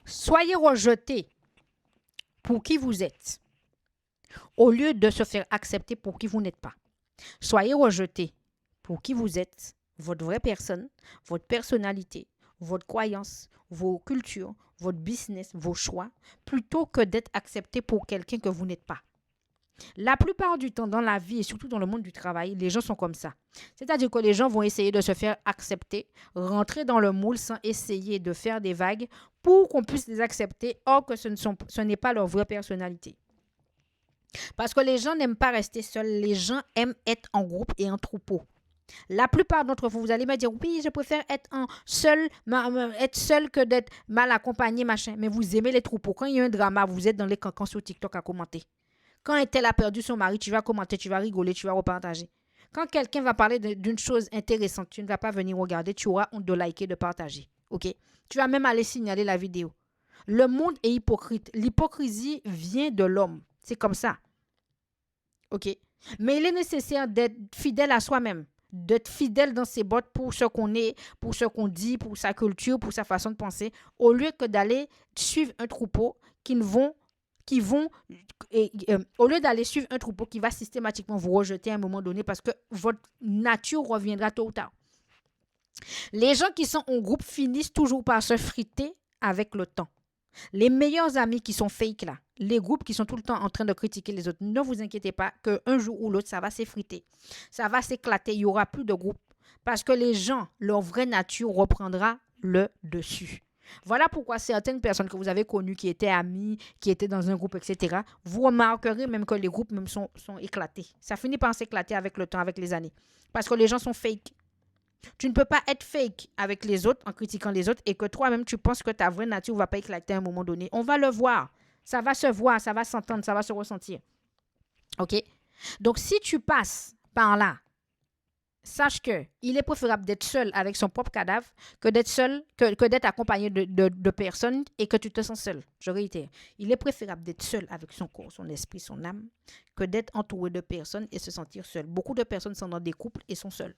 Soyez rejeté pour qui vous êtes, au lieu de se faire accepter pour qui vous n'êtes pas. Soyez rejeté pour qui vous êtes, votre vraie personne, votre personnalité, votre croyance, vos cultures, votre business, vos choix, plutôt que d'être accepté pour quelqu'un que vous n'êtes pas. La plupart du temps dans la vie et surtout dans le monde du travail, les gens sont comme ça. C'est-à-dire que les gens vont essayer de se faire accepter, rentrer dans le moule sans essayer de faire des vagues pour qu'on puisse les accepter, or que ce n'est pas leur vraie personnalité. Parce que les gens n'aiment pas rester seuls, les gens aiment être en groupe et en troupeau. La plupart d'entre vous, vous allez me dire, oui, je préfère être seul que d'être mal accompagné, machin. Mais vous aimez les troupeaux. Quand il y a un drama, vous êtes dans les cancans sur TikTok à commenter. Quand un tel a perdu son mari, tu vas commenter, tu vas rigoler, tu vas repartager. Quand quelqu'un va parler d'une chose intéressante, tu ne vas pas venir regarder, tu auras honte de liker, de partager. OK? Tu vas même aller signaler la vidéo. Le monde est hypocrite. L'hypocrisie vient de l'homme. C'est comme ça. OK? Mais il est nécessaire d'être fidèle à soi-même, d'être fidèle dans ses bottes pour ce qu'on est, pour ce qu'on dit, pour sa culture, pour sa façon de penser, au lieu que d'aller suivre un troupeau au lieu d'aller suivre un troupeau qui va systématiquement vous rejeter à un moment donné parce que votre nature reviendra tôt ou tard. Les gens qui sont en groupe finissent toujours par se friter avec le temps. Les meilleurs amis qui sont fake là, les groupes qui sont tout le temps en train de critiquer les autres, ne vous inquiétez pas qu'un jour ou l'autre, ça va s'effriter. Ça va s'éclater, il n'y aura plus de groupe. Parce que les gens, leur vraie nature reprendra le dessus. Voilà pourquoi certaines personnes que vous avez connues qui étaient amies, qui étaient dans un groupe, etc., vous remarquerez même que les groupes même sont éclatés. Ça finit par s'éclater avec le temps, avec les années. Parce que les gens sont fake. Tu ne peux pas être fake avec les autres en critiquant les autres et que toi-même tu penses que ta vraie nature ne va pas éclater à un moment donné. On va le voir. Ça va se voir, ça va s'entendre, ça va se ressentir. OK? Donc, si tu passes par là, sache que il est préférable d'être seul avec son propre cadavre que d'être seul, que d'être accompagné de personnes et que tu te sens seul. Je réitère. Il est préférable d'être seul avec son corps, son esprit, son âme, que d'être entouré de personnes et se sentir seul. Beaucoup de personnes sont dans des couples et sont seules.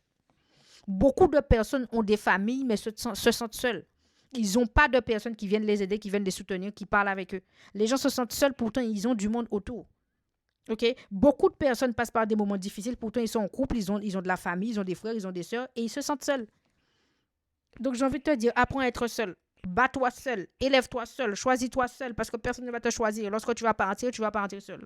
Beaucoup de personnes ont des familles, mais se sentent seuls. Ils n'ont pas de personnes qui viennent les aider, qui viennent les soutenir, qui parlent avec eux. Les gens se sentent seuls, pourtant ils ont du monde autour. OK? Beaucoup de personnes passent par des moments difficiles, pourtant ils sont en couple, ils ont de la famille, ils ont des frères, ils ont des sœurs, et ils se sentent seuls. Donc j'ai envie de te dire, apprends à être seul. Bats-toi seul, élève-toi seul, choisis-toi seul, parce que personne ne va te choisir. Lorsque tu vas partir seul.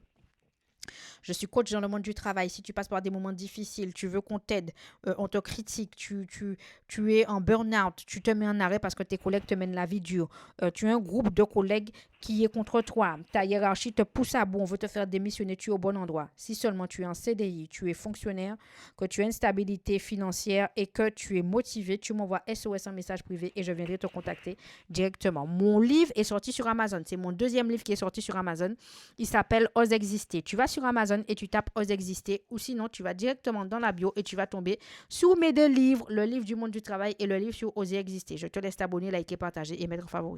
Je suis coach dans le monde du travail. Si tu passes par des moments difficiles, tu veux qu'on t'aide, on te critique, tu es en burn-out, tu te mets en arrêt parce que tes collègues te mènent la vie dure, tu as un groupe de collègues qui est contre toi, ta hiérarchie te pousse à bout, on veut te faire démissionner, tu es au bon endroit. Si seulement tu es en CDI, tu es fonctionnaire, que tu as une stabilité financière et que tu es motivé, tu m'envoies SOS en message privé et je viendrai te contacter directement. Mon livre est sorti sur Amazon. C'est mon deuxième livre qui est sorti sur Amazon. Il s'appelle Ose exister. Tu vas sur Amazon et tu tapes Ose exister ou sinon tu vas directement dans la bio et tu vas tomber sur mes deux livres, le livre du monde du travail et le livre sur Oser exister. Je te laisse t'abonner, liker, partager et mettre en favori.